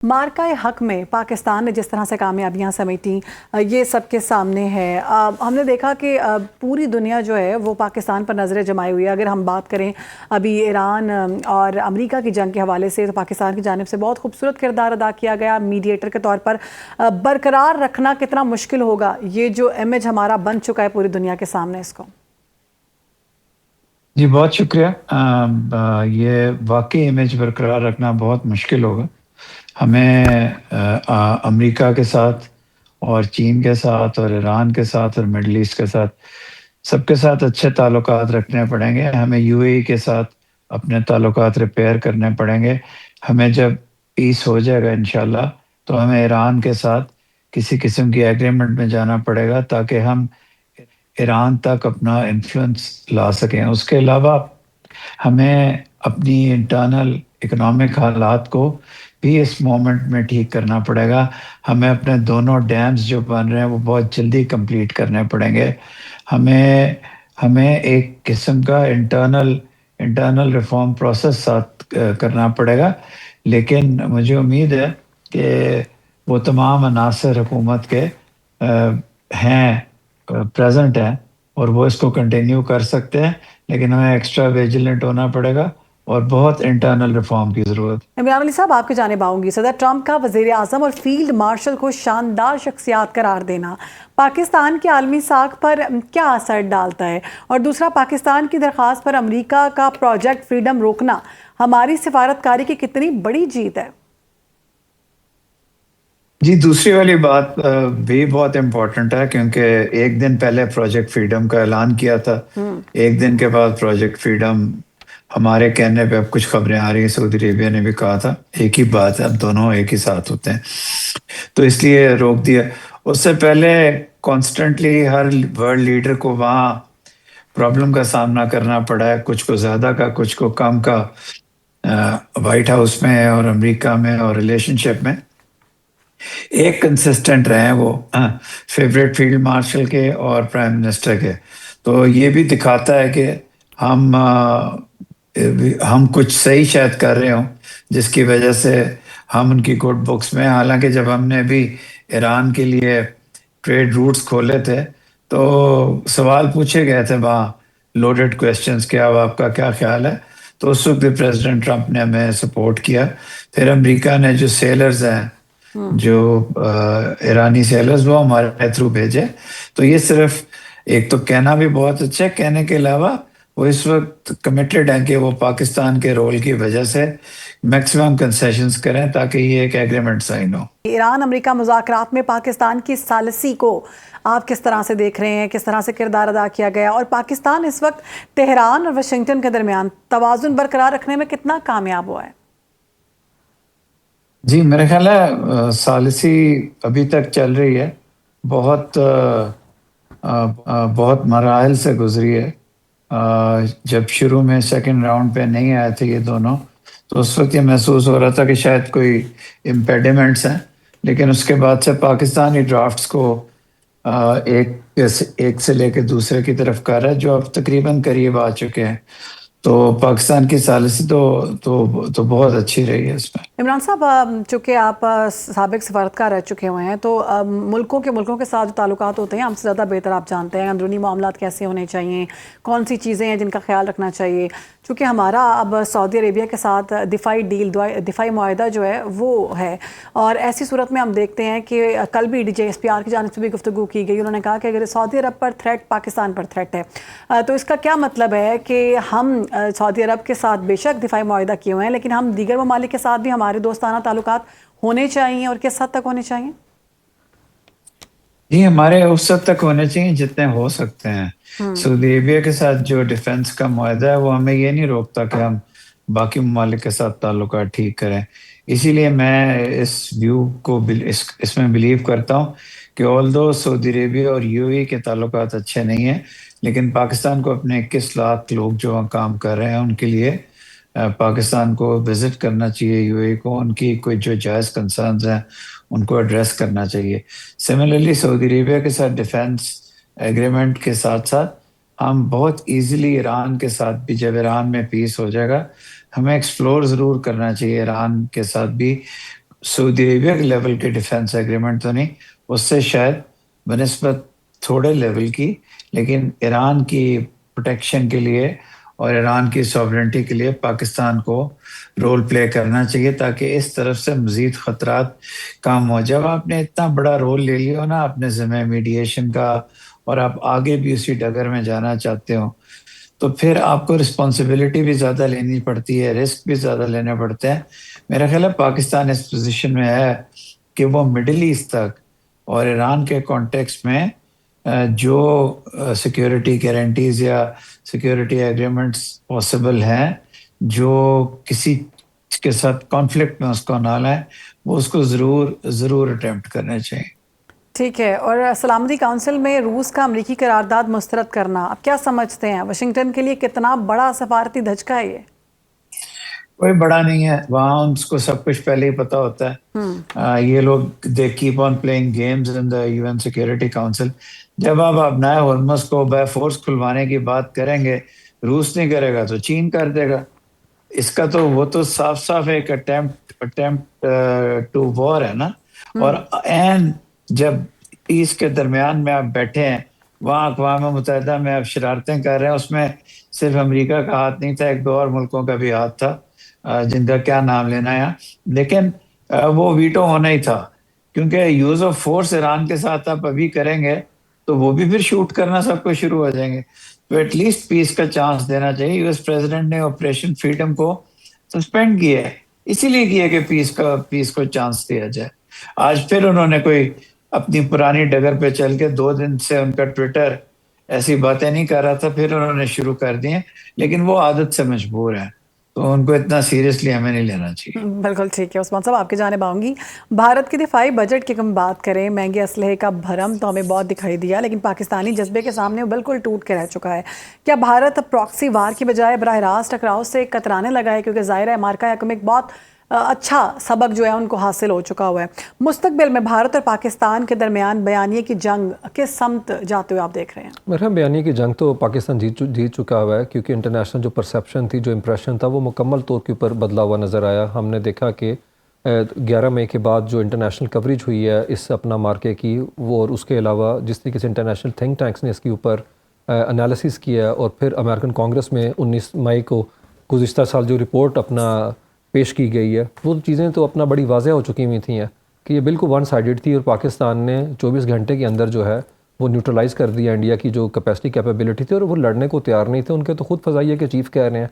मार्का हक में पाकिस्तान ने जिस तरह से कामयाबियां समेटी, ये सबके सामने है। हमने देखा कि पूरी दुनिया जो है वो पाकिस्तान पर नज़रें जमाई हुई है। अगर हम बात करें अभी ईरान और अमेरिका की जंग के हवाले से, तो पाकिस्तान की जानिब से बहुत खूबसूरत किरदार अदा किया गया मीडिएटर के तौर पर। बरकरार रखना कितना मुश्किल होगा, ये जो इमेज हमारा बन चुका है पूरी दुनिया के सामने, इसको। जी बहुत शुक्रिया। ये वाकई इमेज बरकरार रखना बहुत मुश्किल होगा। हमें अमेरिका के साथ और चीन के साथ और ईरान के साथ और मिडल ईस्ट के साथ सबके साथ अच्छे ताल्लुकात रखने पड़ेंगे। हमें यूएई के साथ अपने ताल्लुकात रिपेयर करने पड़ेंगे। हमें जब पीस हो जाएगा इंशाल्लाह, तो हमें ईरान के साथ किसी किस्म की एग्रीमेंट में जाना पड़ेगा ताकि हम ईरान तक अपना इन्फ्लुएंस ला सकें। उसके अलावा हमें अपनी इंटरनल इकोनॉमिक हालात को भी इस मोमेंट में ठीक करना पड़ेगा। हमें अपने दोनों डैम्स जो बन रहे हैं वो बहुत जल्दी कंप्लीट करने पड़ेंगे। हमें हमें एक किस्म का इंटरनल इंटरनल रिफॉर्म प्रोसेस साथ करना पड़ेगा। लेकिन मुझे उम्मीद है कि वो तमाम अनासर हुकूमत के हैं, प्रेजेंट हैं, और वो इसको कंटिन्यू कर सकते हैं। लेकिन हमें एक्स्ट्रा विजिलेंट होना पड़ेगा और बहुत इंटरनल रिफॉर्म की ज़रूरत। इमरान अली साहब, आपकी जानिब आऊंगी। सदर ट्रंप का वजीर आजम और फील्ड मार्शल को शानदार शख्सियात करार देना पाकिस्तान की आलमी साख पर क्या असर डालता है? और दूसरा, पाकिस्तान की दरख्वास्त पर अमेरिका का प्रोजेक्ट फ्रीडम रोकना हमारी सिफारतकारी की कितनी बड़ी जीत है? जी, दूसरी वाली बात भी बहुत इम्पोर्टेंट है, क्योंकि एक दिन पहले प्रोजेक्ट फ्रीडम का ऐलान किया था। हम्म। एक दिन के बाद प्रोजेक्ट फ्रीडम, हमारे कहने पे अब कुछ खबरें आ रही हैं, सऊदी अरेबिया ने भी कहा था। एक ही बात है, अब दोनों एक ही साथ होते हैं, तो इसलिए रोक दिया। उससे पहले कॉन्स्टेंटली हर वर्ल्ड लीडर को वहाँ प्रॉब्लम का सामना करना पड़ा है, कुछ को ज़्यादा का, कुछ को कम का, वाइट हाउस में और अमेरिका में और रिलेशनशिप में। एक कंसिस्टेंट रहे हैं वो, फेवरेट फील्ड मार्शल के और प्राइम मिनिस्टर के। तो ये भी दिखाता है कि हम हम कुछ सही शायद कर रहे हो, जिसकी वजह से हम उनकी गुड बुक्स में। हालांकि जब हमने भी ईरान के लिए ट्रेड रूट्स खोले थे, तो सवाल पूछे गए थे वहाँ, लोडेड क्वेश्चंस, क्या अब आपका क्या ख्याल है। तो उस वक्त भी प्रेसिडेंट ट्रंप ने हमें सपोर्ट किया। फिर अमेरिका ने जो सेलर्स हैं, हम्म। जो ईरानी सेलर्स, वो हमारे थ्रू भेजे। तो ये सिर्फ एक तो कहना भी बहुत अच्छा है, कहने के अलावा वो इस वक्त कमिटेड हैं कि वो पाकिस्तान के रोल की वजह से मैक्सिमम कंसेशंस करें ताकि ये एक एग्रीमेंट साइन हो। ईरान अमेरिका मुज़ाकरात में पाकिस्तान की सालसी को आप किस तरह से देख रहे हैं? किस तरह से किरदार अदा किया गया? और पाकिस्तान इस वक्त तेहरान और वाशिंगटन के दरमियान तवाज़ुन बरकरार रखने में कितना कामयाब हुआ है? जी, मेरा ख्याल है सालिसी अभी तक चल रही है। बहुत बहुत मराहल से गुजरी है। जब शुरू में सेकंड राउंड पे नहीं आए थे ये दोनों, तो उस वक्त ये महसूस हो रहा था कि शायद कोई इम्पेडिमेंट्स हैं। लेकिन उसके बाद से पाकिस्तानी ड्राफ्ट्स को एक से लेकर दूसरे की तरफ कर रहा है, जो अब तकरीबन करीब आ चुके हैं। तो पाकिस्तान की सालिसी तो बहुत अच्छी रही है इसमें। इमरान साहब, चूँकि आप साबिक सफारतकार रह चुके हुए हैं, तो मुल्कों के साथ जो ताल्लुकात होते हैं, हमसे ज़्यादा बेहतर आप जानते हैं अंदरूनी मामलात कैसे होने चाहिए, कौन सी चीज़ें हैं जिनका ख्याल रखना चाहिए। चूँकि हमारा अब सऊदी अरेबिया के साथ दिफाई डील, दिफाई मुआहदा जो है वो है, और ऐसी सूरत में हम देखते हैं कि कल भी DJSPR की जानिब से भी गुफ्तगू की गई। उन्होंने कहा कि अगर सऊदी अरब पर थ्रेट पाकिस्तान पर थ्रेट है, तो इसका क्या मतलब है कि हम सऊदी अरब के साथ बेशक दिफाई मुआहदा किए हुए हैं, लेकिन हम दीगर ममालिक के साथ भी हमारे दोस्ताना ताल्लुकात होने चाहिए, और किस हद तक होने चाहिए? जी, हमारे उस हद तक होने चाहिए जितने हो सकते हैं। हम्म। सऊदी अरेबिया के साथ जो डिफेंस का मुआहदा है, वो हमें ये नहीं रोकता कि हम बाकी ममालिक के साथ ताल्लुकात ठीक करें। इसीलिए मैं इस व्यू को इसमें बिलीव करता हूँ कि ऑल्दो सऊदी अरेबिया और यूएई के ताल्लुकात अच्छे नहीं हैं, लेकिन पाकिस्तान को अपने 21 लाख लोग जो वहाँ काम कर रहे हैं उनके लिए पाकिस्तान को विजिट करना चाहिए, यूएई को। उनकी कोई जो जायज़ कंसर्न्स हैं उनको एड्रेस करना चाहिए। सिमिलरली सऊदी अरेबिया के साथ डिफेंस एग्रीमेंट के साथ साथ हम बहुत इजीली ईरान के साथ भी, जब ईरान में पीस हो जाएगा, हमें एक्सप्लोर ज़रूर करना चाहिए ईरान के साथ भी सऊदी अरेबिया के लेवल के डिफेंस एग्रीमेंट तो नहीं, उससे शायद बनिस्बत थोड़े लेवल की, लेकिन ईरान की प्रोटेक्शन के लिए और ईरान की सॉवरेंटी के लिए पाकिस्तान को रोल प्ले करना चाहिए, ताकि इस तरफ से मजीद खतरात कम हो। जब आपने इतना बड़ा रोल ले लिया हो ना अपने ज़िम्मे मीडिएशन का, और आप आगे भी उसी डगर में जाना चाहते हो, तो फिर आपको रिस्पॉन्सिबिलिटी भी ज़्यादा लेनी पड़ती है, रिस्क भी ज़्यादा लेने पड़ते हैं। मेरा ख्याल है पाकिस्तान इस पोजीशन में है कि वो मिडिल ईस्ट तक और ईरान के कॉन्टेक्स्ट में जो सिक्योरिटी गारंटीज या सिक्योरिटी एग्रीमेंट्स पॉसिबल हैं, जो किसी के साथ कॉन्फ्लिक्ट में उसको ना लाए, वो उसको ज़रूर ज़रूर अटेम्प्ट करने चाहिए। ठीक है। और सलामती काउंसिल में रूस का अमरीकी करारदाद मुस्तरद करना, आप क्या समझते हैं वाशिंगटन के लिए कितना बड़ा सफारती धचका है ये? कोई बड़ा नहीं है, वहाँ उनको सब कुछ पहले ही पता होता है। ये लोग they keep on playing games in the UN security council. जब आप अपना हॉर्मस को बाय फोर्स खुलवाने की बात करेंगे, रूस नहीं करेगा तो चीन कर देगा। इसका तो वो तो साफ साफ एक अटेम्प्ट टू वॉर है ना। और एंड जब पीस के दरमियान में आप बैठे हैं, वहाँ अक़वाम मुत्तहिदा में आप शरारतें कर रहे हैं, उसमें सिर्फ अमेरिका का हाथ नहीं था, एक दो और मुल्कों का भी हाथ था, जिनका क्या नाम लेना है, लेकिन वो वीटो होना ही था। क्योंकि यूज ऑफ फोर्स ईरान के साथ आप अभी करेंगे तो वो भी फिर शूट करना सबको शुरू हो जाएंगे। तो एटलीस्ट पीस का चांस देना चाहिए। यूएस प्रेसिडेंट ने ऑपरेशन फ्रीडम को सस्पेंड किया है, इसीलिए किया कि पीस को चांस दिया जाए। आज फिर उन्होंने कोई अपनी पुरानी डगर पे चल के, 2 दिन से उनका ट्विटर ऐसी बातें नहीं कर रहा था, फिर उन्होंने शुरू कर दिए, लेकिन वो आदत से मजबूर है, तो उनको इतना सीरियसली हमें नहीं लेना चाहिए। बिल्कुल ठीक है उस्मान साहब, आपके जानिब आऊँगी। भारत के दिफाई बजट की हम बात करें, महंगे असलहे का भरम तो हमें बहुत दिखाई दिया, लेकिन पाकिस्तानी जज्बे के सामने वो बिल्कुल टूट के रह चुका है। क्या भारत प्रॉक्सी वार की बजाय बराह रास्त टकराव से कतराने लगा है? क्योंकि ज़ाहिर है अमेरिका हकम एक बहुत अच्छा सबक जो है उनको हासिल हो चुका हुआ है। मुस्तकबिल में भारत और पाकिस्तान के दरमियान बयानिए की जंग किस समत जाते हुए आप देख रहे हैं? मेरा बयानी की जंग तो पाकिस्तान जीत चुका हुआ है, क्योंकि इंटरनेशनल जो परसेप्शन थी, जो इम्प्रेशन था, वो मुकम्मल तौर के ऊपर बदला हुआ नज़र आया। हमने देखा कि 11 मई के बाद जो इंटरनेशनल कवरेज हुई है इस अपना मार्के की, वो और उसके अलावा जिस तरीके से इंटरनेशनल थिंक टैंक्स ने इसके ऊपर एनालिसिस किया, और फिर अमेरिकन कांग्रेस में 19 मई को गुज़िश्ता साल जो रिपोर्ट अपना पेश की गई है, वो चीज़ें तो अपना बड़ी वाज़ह हो चुकी हुई थी हैं कि ये बिल्कुल वन साइडेड थी, और पाकिस्तान ने 24 घंटे के अंदर जो है वो न्यूट्रलाइज़ कर दिया इंडिया की जो कैपेसिटी कैपेबिलिटी थी, और वो लड़ने को तैयार नहीं थे। उनके तो खुद फ़ज़ाइया के चीफ़ कह रहे हैं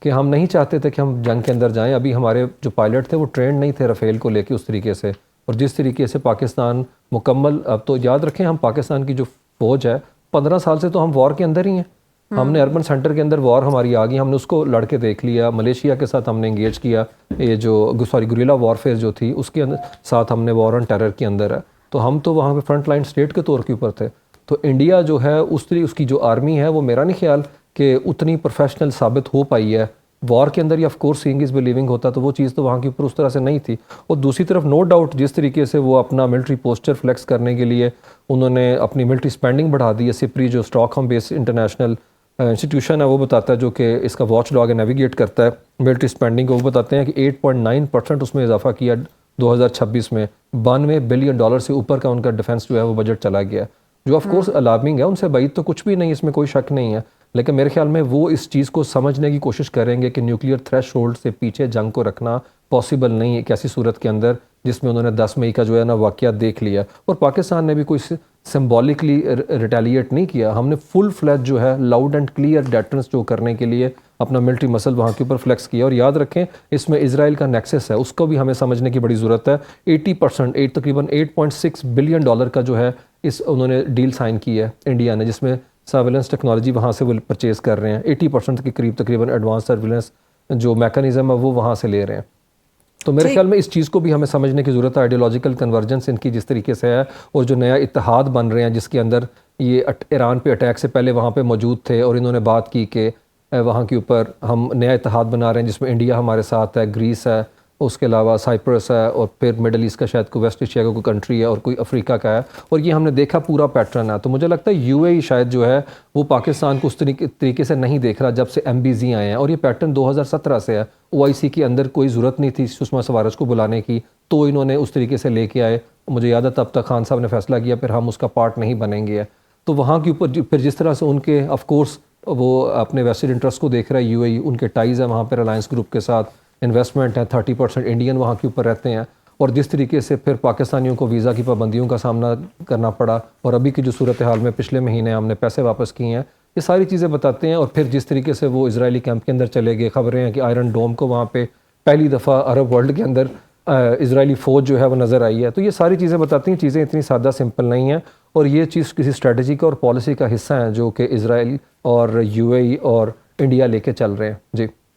कि हम नहीं चाहते थे कि हम जंग के अंदर जाएं। अभी हमारे जो पायलट थे वो ट्रेंड नहीं थे रफ़ेल को लेके उस तरीके से, और जिस तरीके से पाकिस्तान मुकम्मल, अब तो याद रखें हम पाकिस्तान की जो फ़ौज है 15 साल से तो हम वॉर के अंदर ही हैं। हमने अर्बन सेंटर के अंदर वॉर हमारी आ गई, हमने उसको लड़के देख लिया। मलेशिया के साथ हमने इंगेज किया, ये जो गुरिल्ला वॉरफेयर जो थी उसके अंदर साथ हमने वॉर ऑन टेरर के अंदर है, तो हम तो वहाँ पे फ्रंट लाइन स्टेट के तौर के ऊपर थे। तो इंडिया जो है उसकी जो आर्मी है वो मेरा नहीं ख्याल कि उतनी प्रोफेशनल साबित हो पाई है वॉर के अंदर। या of course seeing is believing होता, तो वो चीज़ तो वहाँ के ऊपर उस तरह से नहीं थी। और दूसरी तरफ नो डाउट जिस तरीके से वो अपना मिलिट्री पोस्चर फ्लेक्स करने के लिए उन्होंने अपनी मिलिट्री स्पेंडिंग बढ़ा दी है। सिप्री जो स्टॉकहोम बेस्ड इंटरनेशनल इंस्टीट्यूशन है वो बताता है, जो कि इसका वॉच डॉग है, नेविगेट करता है मिलिट्री स्पेंडिंग को, वो बताते हैं कि 8.9% उसमें इजाफा किया 2026 में। 92 बिलियन डॉलर से ऊपर का उनका डिफेंस जो है वो बजट चला गया, जो ऑफ कोर्स अलार्मिंग है। उनसे बाई तो कुछ भी नहीं, इसमें कोई शक नहीं है, लेकिन मेरे ख्याल में वो इस चीज़ को समझने की कोशिश करेंगे कि न्यूक्लियर थ्रेशोल्ड से पीछे जंग को रखना पॉसिबल नहीं है एक ऐसी सूरत के अंदर जिसमें उन्होंने 10 मई का जो है ना वाक़या देख लिया। और पाकिस्तान ने भी कोई सिम्बॉलिकली रिटेलिएट नहीं किया। हमने फुल फ्लैज जो है लाउड एंड क्लियर डेटरेंस जो करने के लिए अपना मिलिट्री मसल वहाँ के ऊपर फ्लेक्स किया। और याद रखें इसमें इजराइल का नेक्सस है, उसको भी हमें समझने की बड़ी ज़रूरत है। 80% तकरीबन 8.6 बिलियन डॉलर का जो है इस उन्होंने डील साइन की है इंडिया ने, जिसमें सर्विलेंस टेक्नोलॉजी वहाँ से वो परचेज़ कर रहे हैं। 80% के करीब तकरीबन एडवांस सर्विलेंस जो मैकेनिज़्म है वो वहाँ से ले रहे हैं। तो मेरे ख्याल में इस चीज़ को भी हमें समझने की ज़रूरत है। आइडियोलॉजिकल कन्वर्जेंस इनकी जिस तरीके से है, और जो नया इत्तेहाद बन रहे हैं जिसके अंदर ये ईरान पे अटैक से पहले वहाँ पे मौजूद थे, और इन्होंने बात की कि वहाँ के ऊपर हम नया इत्तेहाद बना रहे हैं जिसमें इंडिया हमारे साथ है, ग्रीस है, उसके अलावा साइप्रस है, और फिर मिडल ईस्ट का शायद कोई वेस्ट एशिया का कोई कंट्री है, और कोई अफ्रीका का है, और ये हमने देखा पूरा पैटर्न है। तो मुझे लगता है यूएई शायद जो है वो पाकिस्तान को उस तरीके से नहीं देख रहा जब से MBZ आए हैं, और ये पैटर्न 2017 से है। OIC के अंदर कोई ज़रूरत नहीं थी सुषमा स्वराज को बुलाने की, तो इन्होंने उस तरीके से लेके आए। मुझे याद है तब तक खान साहब ने फैसला किया फिर हम उसका पार्ट नहीं बनेंगे। तो वहाँ के ऊपर फिर जिस तरह से उनके ऑफ कोर्स वो अपने वेस्टेड इंटरेस्ट को देख रहा है यूएई, उनके टाइज़ है वहाँ पर अलायंस ग्रुप के साथ, इन्वेस्टमेंट है, 30% इंडियन वहाँ के ऊपर रहते हैं, और जिस तरीके से फिर पाकिस्तानियों को वीज़ा की पाबंदियों का सामना करना पड़ा, और अभी की जो सूरत हाल में पिछले महीने हमने पैसे वापस किए हैं, ये सारी चीज़ें बताते हैं। और फिर जिस तरीके से वो इजरायली कैंप के अंदर चले गए, खबरें हैं कि आयरन डोम को वहाँ पे पहली दफ़ा अरब वर्ल्ड के अंदर इजरायली फ़ौज जो है वो नज़र आई है। तो ये सारी चीज़ें बताती हैं चीज़ें इतनी सादा सिंपल नहीं हैं, और ये चीज़ किसी स्ट्रेटजी का और पॉलिसी का हिस्सा है जो कि इजराइल और यूएई और इंडिया लेके चल रहे हैं। जी।